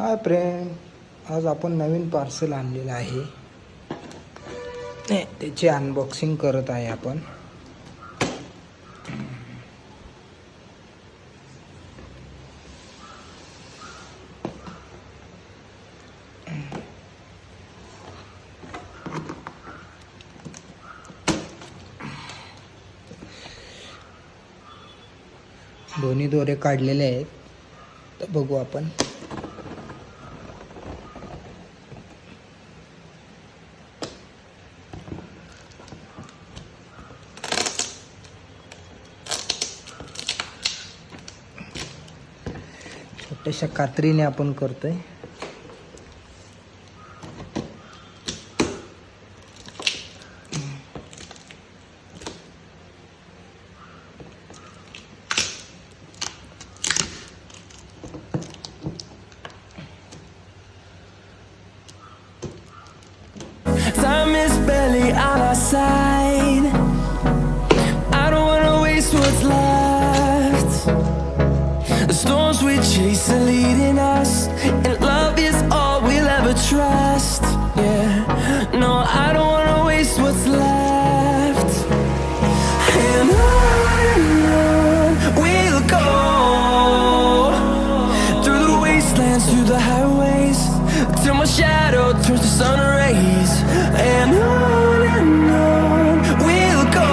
हाय प्रेम, आज आपण नवीन पार्सल आणलेलं आहे. त्याची अनबॉक्सिंग करत आहे आपण. दोन्ही दोरे काढलेले आहेत, तर बघू आपण. छोट्याशा कात्रीने आपण करतोय. Time is barely on our side. I don't wanna waste what's left. The storms we chase are leading us, and love is all we'll ever trust. Yeah, no, I don't wanna waste what's left. And on we'll go, through the wastelands, through the highways, till my shadow turns to sun rays. And on we'll go,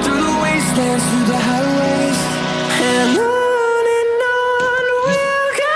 through the wastelands, through the highways. And on we'll go.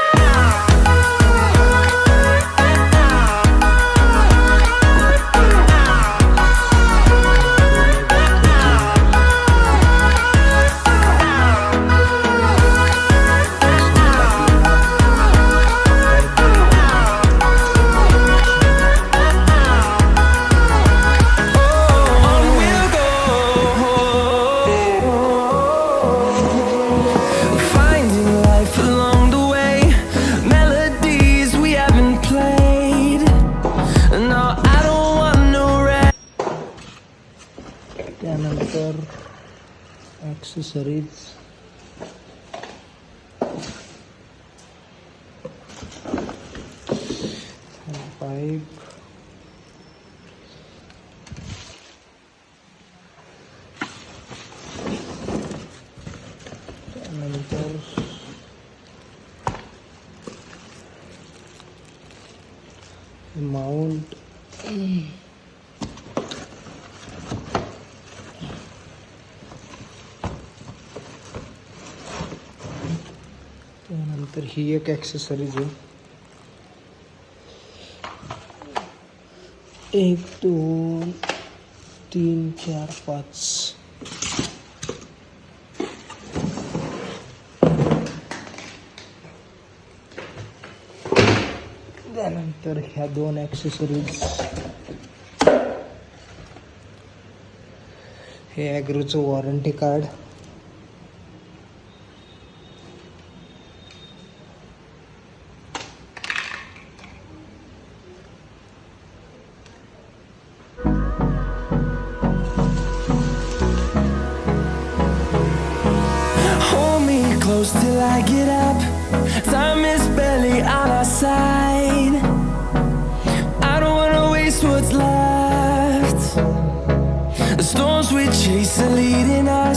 त्यानंतर accessories, pipe, त्यानंतर mount, त्यानंतर ही एक accessories आहे. 1 2 3 4 5. त्यानंतर ह्या 2 accessories. हे ॲग्रोचं warranty card, Close till I get up. Time is barely on our side. I don't wanna waste what's left. The storms we chase are leading us.